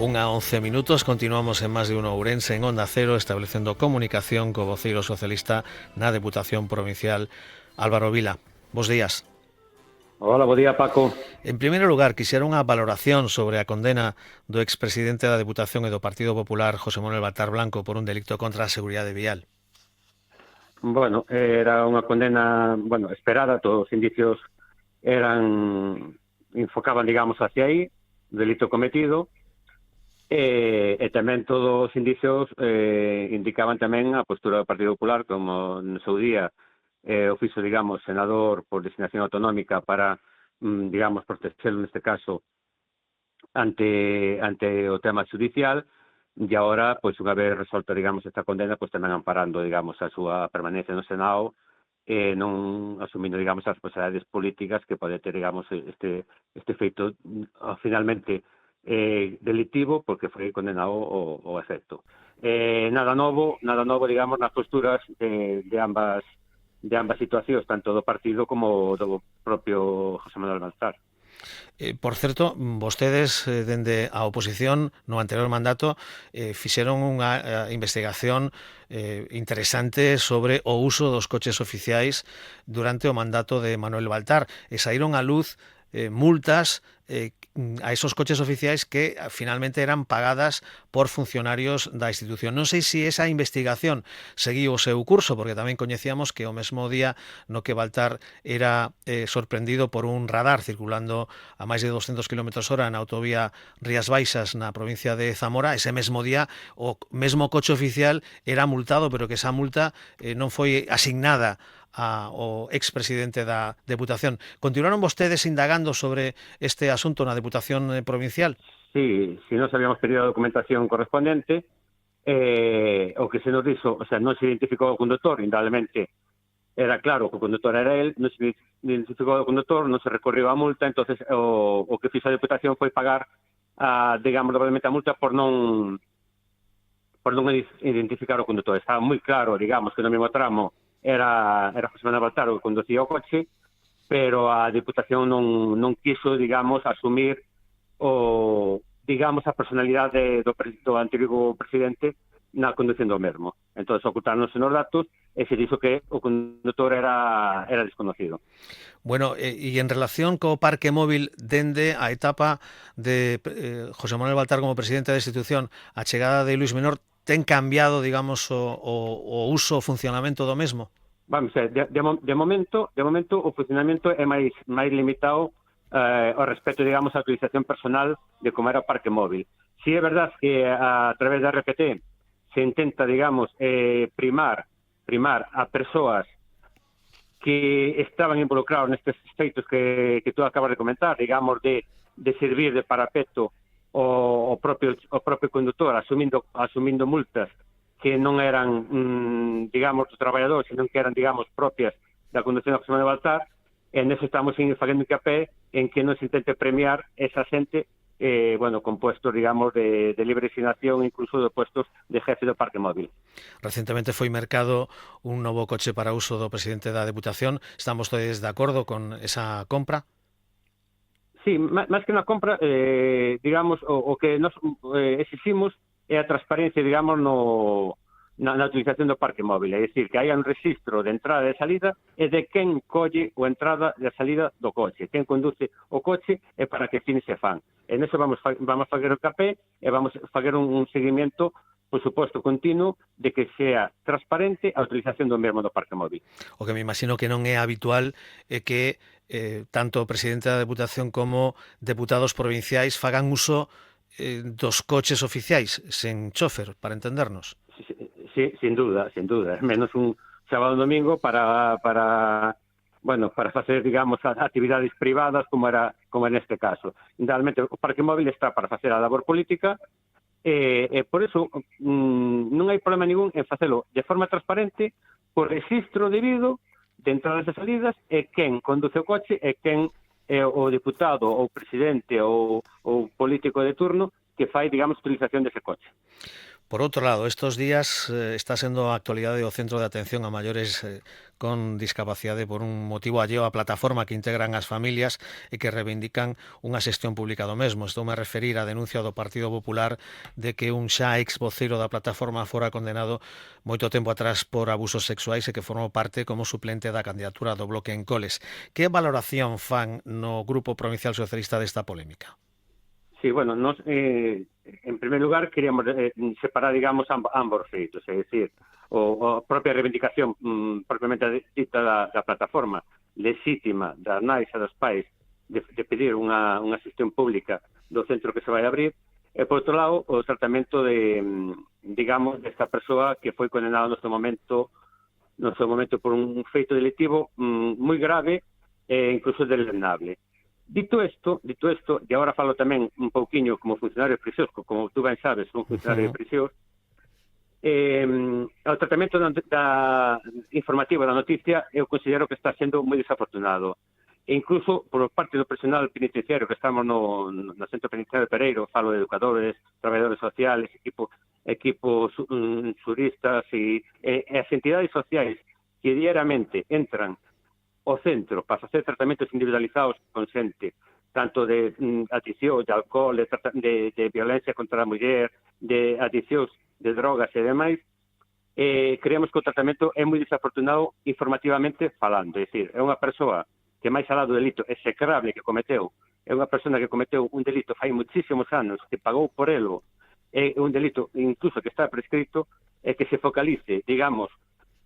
1:11, continuamos en Más de Uno Ourense en Onda Cero, establecendo comunicación co voceiro socialista na Deputación Provincial, Álvaro Vila. Bos días. Hola, bo día, Paco. En primeiro lugar, quixera unha valoración sobre a condena do expresidente da Deputación e do Partido Popular, José Manuel Baltar Blanco, por un delito contra a seguridade vial. Bueno, era unha condena, esperada, todos os indicios enfocaban, digamos, hacia aí, delito cometido, e tamén todos os indicios indicaban tamén a postura do Partido Popular, como no seu día o fixo, digamos, senador por designación autonómica para, digamos, protexelo neste caso ante o tema judicial, e agora, pois, unha vez resolta, digamos, esta condena, pois tamén amparando, digamos, a súa permanencia no Senado e non asumindo, digamos, as responsabilidades políticas que pode ter, digamos, este feito finalmente delitivo, porque foi condenado o efecto. Nada novo, digamos, nas posturas de ambas situacións, tanto do partido como do propio José Manuel Baltar. Por certo, vostedes, dende a oposición, no anterior mandato, fixeron unha investigación interesante sobre o uso dos coches oficiais durante o mandato de Manuel Baltar, e saíron á luz multas a esos coches oficiais que finalmente eran pagadas por funcionarios da institución. Non sei se esa investigación seguiu o seu curso, porque tamén coñecíamos que o mesmo día no que Baltar era sorprendido por un radar circulando a máis de 200 km/h na autovía Rías Baixas na provincia de Zamora, ese mesmo día o mesmo coche oficial era multado, pero que esa multa non foi asignada ao expresidente da Deputación. Continuaron vostedes indagando sobre este asunto na Deputación Provincial? Sí, si nos habíamos pedido a documentación correspondente, o que se nos dixo, o sea, non se identificou o conductor, indudablemente era claro que o conductor era él, non se identificou o conductor, non se recorreu a multa, entonces o que fixo a Deputación foi pagar, digamos, probablemente a multa por non identificar o conductor. Estaba moi claro, digamos, que no mesmo tramo era José Manuel Baltar o que conducía o coche, pero a Deputación non quiso, digamos, asumir digamos, a personalidade do antigo presidente na conducción do mesmo. Entón, ocultáronse nos datos e se dixo que o conductor era desconocido. Bueno, e en relación co parque móvil dende a etapa de José Manuel Baltar como presidente da institución, a chegada de Luis Menor, ten cambiado, digamos, o uso o funcionamento do mesmo? Vamos a ver, de momento o funcionamento é máis limitado ao respecto, digamos, a utilización personal de como era o parque móvil. Si é verdad que a través da RPT se intenta, digamos, primar a persoas que estaban involucrados nestes feitos que tú acabas de comentar, digamos, de servir de parapeto o propio condutor asumindo multas que non eran, digamos, do traballador, senón que eran, digamos, propias da conducción da José Manuel Baltar, e neso estamos facendo hincapié en que non se intente premiar esa xente con puestos, digamos, de libre designación, incluso de puestos de jefe do parque móvil. Recentemente foi mercado un novo coche para uso do presidente da Deputación. Estamos todos de acordo con esa compra? Sí, máis que unha compra, digamos, o que nos exigimos é a transparencia, digamos, na utilización do parque móvil, é dicir, que haya un registro de entrada e salida e de quen colle a entrada e a salida do coche, quen conduce o coche e para que fines se fan. E neso vamos fazer o capé e vamos fazer un seguimento, por suposto, continuo, de que sea transparente a utilización do mesmo do parque móvil. O que me imagino que non é habitual é que tanto o presidente da Deputación como deputados provinciais fagan uso dos coches oficiais sen chofer, para entendernos. Sí, sin duda, menos un sábado e domingo para facer, digamos, actividades privadas como neste caso. Realmente o parque móvil está para facer a labor política e por eso non hai problema ningún en facelo de forma transparente, por registro debido de entradas e salidas, e quen conduce o coche e quen é o deputado ou presidente ou político de turno que fai, digamos, utilización dese coche. Por outro lado, estos días está sendo a actualidade o Centro de Atención a Maiores con discapacidade por un motivo alleo á plataforma que integran as familias e que reivindican unha xestión pública do mesmo. Estou a referir á denuncia do Partido Popular de que un xa ex voceiro da plataforma fora condenado moito tempo atrás por abusos sexuais e que formou parte como suplente da candidatura do Bloque en Coles. Que valoración fan no Grupo Provincial Socialista desta polémica? Sí, bueno, nos, en primer lugar, queríamos separar, digamos, ambos feitos, é dicir, a propia reivindicación propiamente dita da plataforma legítima das nais e dos pais de pedir unha xestión pública do centro que se vai abrir, e, por outro lado, o tratamento de, digamos, desta persoa que foi condenada no seu momento por un feito delictivo moi grave e incluso deleznable. Dito isto, e agora falo tamén un pouquiño como funcionario de prisións, como tú ben sabes, un funcionario de prisións, o tratamento informativo da noticia eu considero que está sendo moi desafortunado. E incluso por parte do personal penitenciario que estamos no Centro Penitenciario de Pereiro, falo de educadores, traballadores sociales, equipos xuristas e as entidades sociais que diariamente entran o centro para facer tratamentos individualizados con xente, tanto de adicción, de alcohol, de violencia contra a muller, de adiccións de drogas e demais, creemos que o tratamento é moi desafortunado informativamente falando. É dicir, é unha persoa que máis alá do delito execrable que cometeu, é unha persona que cometeu un delito fai muchísimos anos, que pagou por elo, é un delito incluso que está prescrito, e que se focalice, digamos,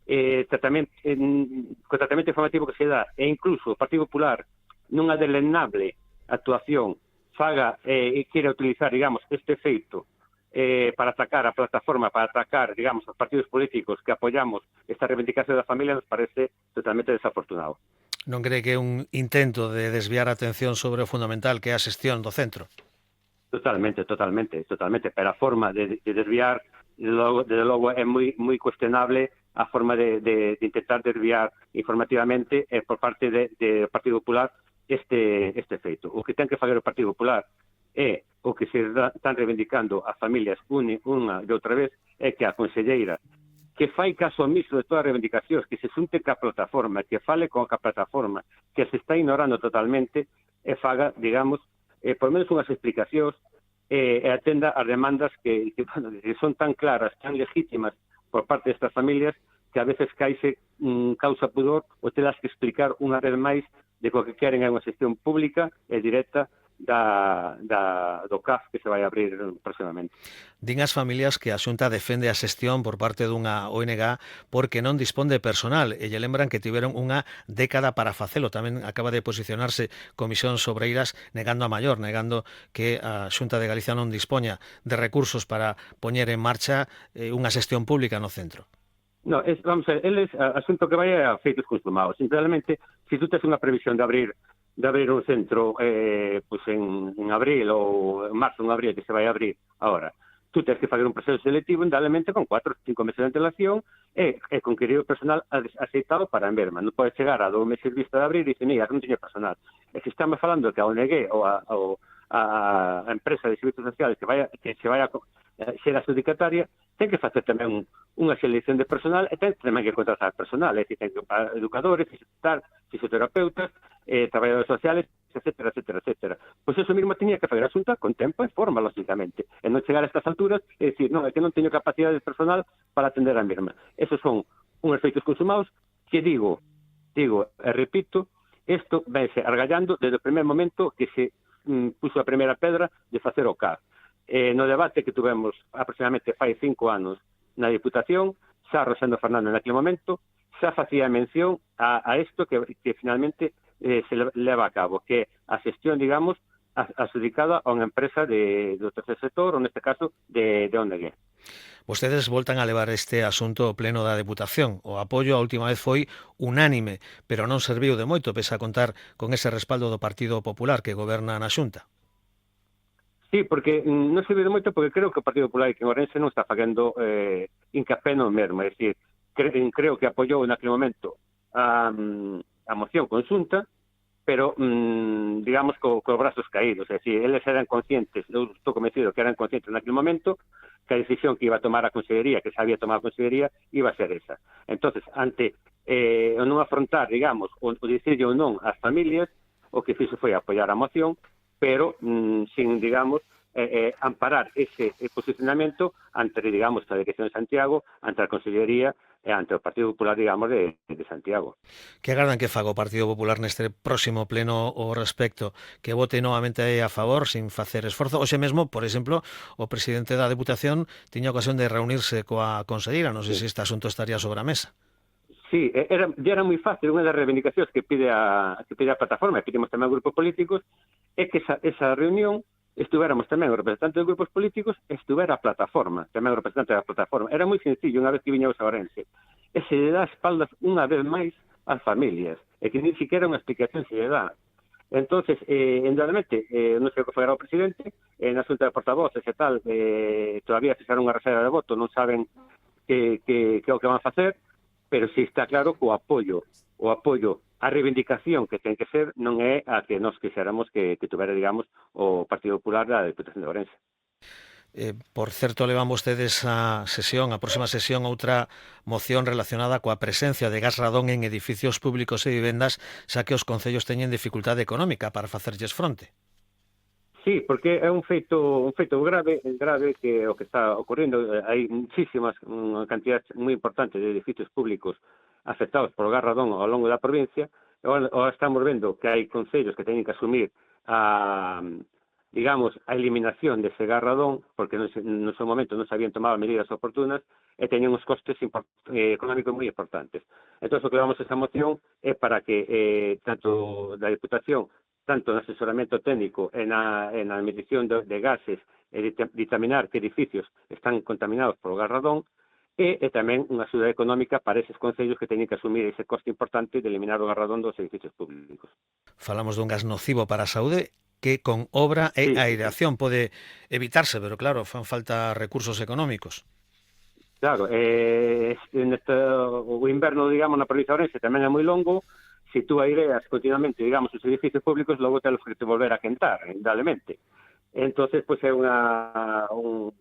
co tratamento informativo que se dá, e incluso o Partido Popular nunha deleznable actuación faga e queira utilizar, digamos, este feito para atacar a plataforma, para atacar, digamos, os partidos políticos que apoiamos esta reivindicación da familia, nos parece totalmente desafortunado. Non cree que é un intento de desviar a atención sobre o fundamental que é a xestión do centro? Totalmente. Pero a forma de desviar, desde logo é moi cuestionable a forma de intentar desviar informativamente por parte do Partido Popular este feito. O que ten que fazer o Partido Popular é o que se están reivindicando as familias unha e outra vez, é que a conselleira que fai caso omiso de todas as reivindicacións, que se xunte ca plataforma, que fale con a plataforma, que se está ignorando totalmente, e faga, digamos, por menos unhas explicacións e atenda as demandas que son tan claras, tan legítimas por parte destas familias, que a veces caise causa pudor o telas que explicar unha vez máis de que o que queren é unha xestión pública e directa do CAF que se vai abrir próximamente. Din as familias que a Xunta defende a xestión por parte dunha ONG porque non dispón de personal e lle lembran que tiveron unha década para facelo. Tamén acaba de posicionarse Comisións Obreiras negando a maior, negando que a Xunta de Galicia non dispoña de recursos para poñer en marcha unha xestión pública no centro. No, vamos a ver, eles, asunto que vai a feitos consumados. Simplemente, se tú tes unha previsión de abrir un centro pues en abril ou en marzo, en abril, que se vai abrir agora, tú tens que fazer un proceso selectivo indudablemente con 4 ou 5 meses de antelación e con querido personal aceitado para a enverma. Non pode chegar a 2 meses vista de abrir e dicir, mira, non teño personal. E se estamos falando que a ONG ou a empresa de servicios sociales que se vai a ser adjudicataria, ten que facer tamén unha selección de personal e ten tamén que contratar personal, é dicir, ten que educadores, fisioterapeutas, traballadores sociales, etcétera. Pois eso mesmo tiña que fazer a Xunta con tempo e forma, lógicamente, e non chegar a estas alturas e dicir, non, é que non teño capacidade de personal para atender a mesma. Esos son uns feitos consumados que digo e repito, isto vense argallando desde o primer momento que se puso a primeira pedra de facer o CAF. No debate que tuvemos aproximadamente fai 5 anos na Diputación, xa Rosendo Fernández naquele momento xa facía mención a isto que finalmente se leva a cabo, que a xestión, digamos, adjudicada a unha empresa do terceiro sector, ou neste caso de ONG. Vostedes voltan a levar este asunto ao pleno da Deputación. O apoio a última vez foi unánime, pero non serviu de moito, pese a contar con ese respaldo do Partido Popular que goberna na Xunta. Sí, porque non serviu de moito porque creo que o Partido Popular e que en Ourense non está facendo incapé no mesmo. É dicir, creo que apoiou naquele momento a moción conxunta pero digamos cos brazos caídos, é dicir, eles eran conscientes, eu estou convencido que eran conscientes naquele momento que a decisión que iba a tomar a Consellería, que se había tomado a Consellería, iba a ser esa. Entonces, ante o non afrontar, digamos, o dicirlle ou non ás familias, o que fixo foi apoiar a moción, pero sin, digamos, amparar ese posicionamento ante, digamos, a Dirección de Santiago, ante a Consellería e ante o Partido Popular, digamos, de Santiago. Que agardan que faga o Partido Popular neste próximo pleno ao respecto? Que vote novamente a favor sin facer esforzo? Hoxe mesmo, por exemplo, o presidente da Deputación tiña ocasión de reunirse coa conselleira. Non sei se este asunto estaría sobre a mesa. Sí, era moi fácil. Unha das reivindicacións que pide a plataforma, e pedimos tamén a grupos políticos, é que esa reunión estuvéramos tamén os representantes dos grupos políticos e estuvera a plataforma, tamén os representantes da plataforma. Era moi sencillo unha vez que viña o Ourense. E se lle dá espaldas unha vez máis ás familias, e que ni siquiera unha explicación se lle dá. Entonces, indudablemente, non sei o que fará o presidente, na xunta de portavoces e tal, todavía fixaron unha reserva de voto, non saben que é o que van a facer, pero si está claro que o apoio a reivindicación que ten que ser non é a que nos quixéramos que tuvera, digamos, o Partido Popular da Deputación de Ourense. Por certo, levan vostedes a próxima sesión, outra moción relacionada coa presencia de gas radón en edificios públicos e vivendas, xa que os concellos teñen dificultade económica para facerlles fronte. Sí, porque é un feito grave que o que está ocorrendo. Hai muchísimas, unha cantidad moi importante de edificios públicos afectados por gas radón ao longo da provincia. Ahora estamos vendo que hai concellos que teñen que asumir digamos, a eliminación dese gas radón, porque no seu momento non se habían tomado medidas oportunas e teñen uns costes económicos moi importantes. Entón, o que vamos a esa moción é para que tanto da Diputación, tanto no asesoramento técnico e na medición de gases e ditaminar que edificios están contaminados por gas radón, e tamén unha axuda económica para eses concellos que teñen que asumir ese coste importante de eliminar o gas radón dos edificios públicos. Falamos dun gas nocivo para a saúde que con obra e aireación pode evitarse, pero claro, fan falta recursos económicos. Claro, o inverno, digamos, na provincia de Ourense tamén é moi longo. Se tú aireas continuamente, digamos, os edificios públicos, logo telos que te volver a quentar, indudablemente. Entonces, pois é un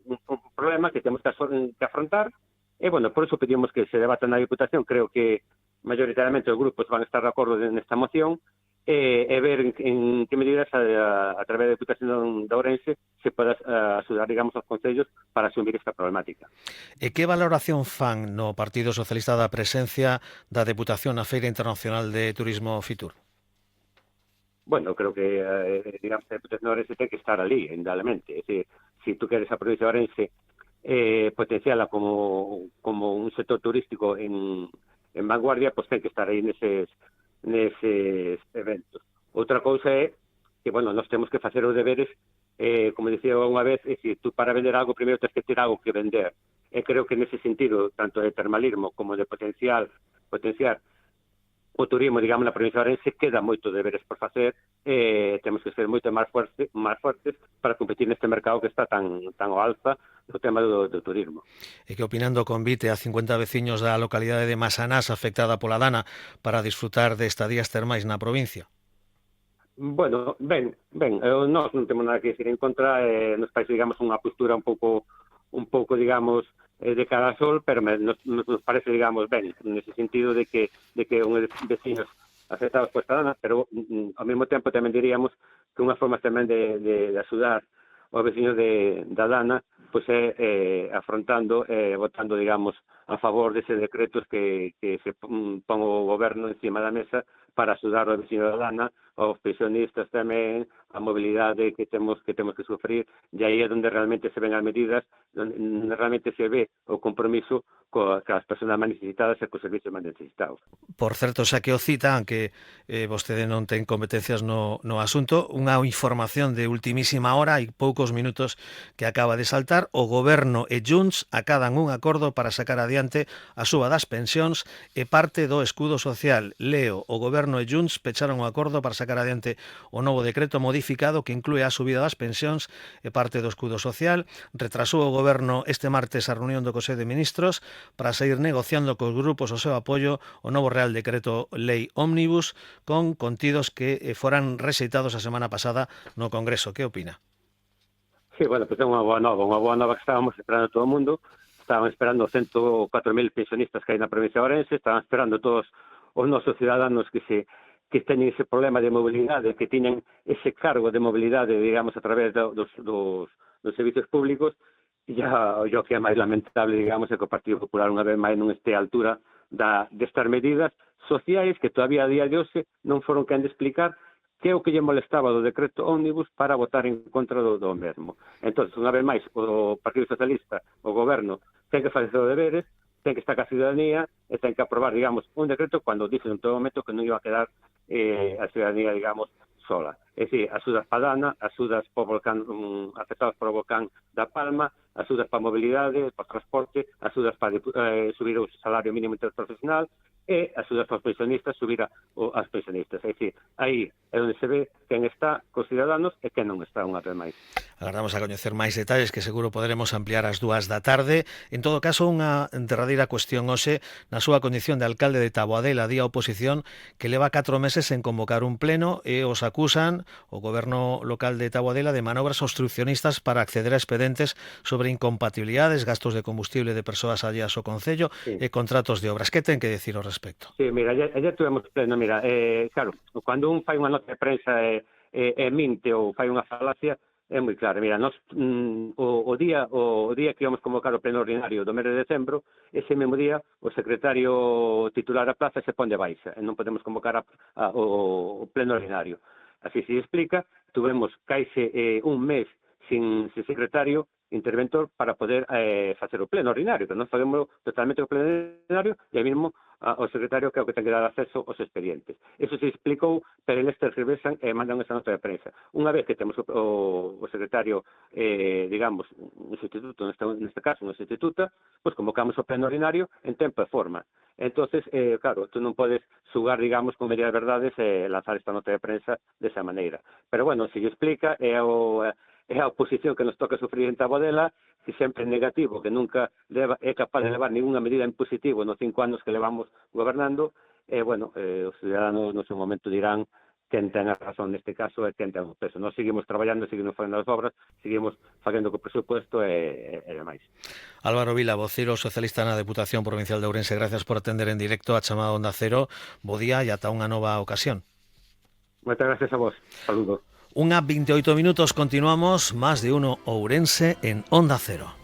problema que temos que afrontar. E, bueno, por eso pedimos que se debata na Diputación. Creo que mayoritariamente os grupos van a estar de acordo nesta moción e ver en que medidas a través da Diputación de Ourense se poda axudar, digamos, aos concellos para asumir esta problemática. E que valoración fan no Partido Socialista da presencia da Deputación na Feira Internacional de Turismo Fitur? Bueno, creo que, digamos, a Deputación de Ourense ten que estar ali, indudablemente. É dicir, se tú queres a provincia de Ourense potenciala como un sector turístico en vanguardia, pues ten que estar aí neses eventos. Outra cousa é que, bueno, nós temos que facer os deberes, como dicía unha vez, é dicir, tú para vender algo primeiro tens que ter algo que vender. E creo que nese sentido, tanto de termalismo como de potenciar o turismo, digamos, na provincia de Ourense, queda moito deberes por facer. Temos que ser moito máis fortes para competir neste mercado que está tan ao alza no tema do turismo. E que opinando o convite a 50 veciños da localidade de Masanás afectada pola dana para disfrutar de estadías termais na provincia? Bueno, ben, nós non temos nada que decir en contra, nos parece, digamos, unha postura un pouco, digamos, de cara ao sol, pero nos parece, digamos, ben, nese sentido de que unhos vecinos afectados por esta dana, pero ao mesmo tempo tamén diríamos que unha forma tamén de axudar os vecinos da dana pois é afrontando, votando, digamos, a favor deses decretos que se pon o goberno encima da mesa para axudar os vecinos da dana, aos pensionistas tamén, a mobilidade que temos que sufrir, e aí é onde realmente se ven as medidas, onde realmente se ve o compromiso cas persoas máis necesitadas e cos servicios máis necesitados. Por certo, xa que o cita, aunque vostede non ten competencias no asunto, unha información de ultimísima hora e poucos minutos que acaba de saltar, o Goberno e Junts acadan un acordo para sacar adiante adiante a suba das pensións e parte do escudo social. Leo, o Goberno e Junts pecharon o acordo para sacar adiante o novo decreto modificado que inclúe a subida das pensións e parte do escudo social. Retrasou o Goberno este martes a reunión do Consello de Ministros para seguir negociando cos grupos o seu apoio o novo Real Decreto Lei Ómnibus con contidos que foran rexeitados a semana pasada no Congreso. Que opina? Sí, bueno, pues é unha boa nova que estábamos esperando todo o mundo. Estaban esperando 104.000 pensionistas que hai na provincia de Ourense, estaban esperando todos os nosos ciudadanos que teñen ese problema de mobilidade, que tiñen ese cargo de mobilidade, digamos, a través dos servicios públicos. E o que é máis lamentable, digamos, é que o Partido Popular unha vez máis non este a altura destas medidas sociais que todavía a día de hoxe non foron quen de explicar que é o que lle molestaba do decreto ómnibus para votar en contra do mesmo. Entón, unha vez máis, o Partido Socialista, o Goberno, ten que facer os deberes, ten que estar ca ciudadanía e ten que aprobar, digamos, un decreto cando dicen en todo momento que non iba a quedar a ciudadanía, digamos, sola. É dicir, axudas para Dana, axudas para o volcán, afectados por o volcán da Palma, axudas para a mobilidade, para o transporte, axudas para subir o salario mínimo interprofesional, e axudas para os pensionistas, subir as pensionistas. É dicir, aí é onde se ve quen está cos ciudadanos e quen non está unha vez máis. Agardamos a coñecer máis detalles que seguro poderemos ampliar ás 2 da tarde. En todo caso, unha derradeira cuestión hoxe, na súa condición de alcalde de Taboadela, di a oposición que leva 4 meses en convocar un pleno e os acusan o goberno local de Taboadela de manobras obstruccionistas para acceder a expedentes sobre incompatibilidades, gastos de combustible de persoas allas ao concello e contratos de obras. Que ten que decir ao respecto? Sí, mira, ya tuvemos pleno, mira, claro, cando un fai unha nota de prensa e minte ou fai unha falacia, é moi claro. Mira, nos, o día que íbamos convocar o pleno ordinario do mes de decembro, ese mesmo día o secretario titular da plaza se pon de baixa e non podemos convocar o pleno ordinario. Así se explica, tuvemos caise un mes sin secretario interventor para poder facer o pleno ordinario, que non facemos totalmente o pleno ordinario e aí mesmo o secretario que é o que ten que dar acceso aos expedientes. Eso se explicou, pero eles tergiversan e mandan esa nota de prensa. Unha vez que temos o secretario, digamos, un sustituto, neste caso, unha sustituta, pois convocamos o pleno ordinario en tempo e forma. Entonces, claro, tú non podes sugar, digamos, con medias verdades e lanzar esta nota de prensa desa maneira. Pero, bueno, se lle explica, é a oposición que nos toca sufrir en Taboadela, que sempre é negativo, que nunca é capaz de levar ninguna medida en positivo nos 5 anos que levamos gobernando, e, bueno, os ciudadanos no seu momento dirán quen ten a razón neste caso e quen ten o peso. Nós seguimos traballando, seguimos facendo as obras, seguimos facendo co presupuesto e demais. Álvaro Vila, vocero socialista na Deputación Provincial de Ourense, gracias por atender en directo a chamada Onda Cero. Bo día e ata unha nova ocasión. Moitas gracias a vos. Saludos. 1:28 minutos, continuamos, Más de Uno Ourense en Onda Cero.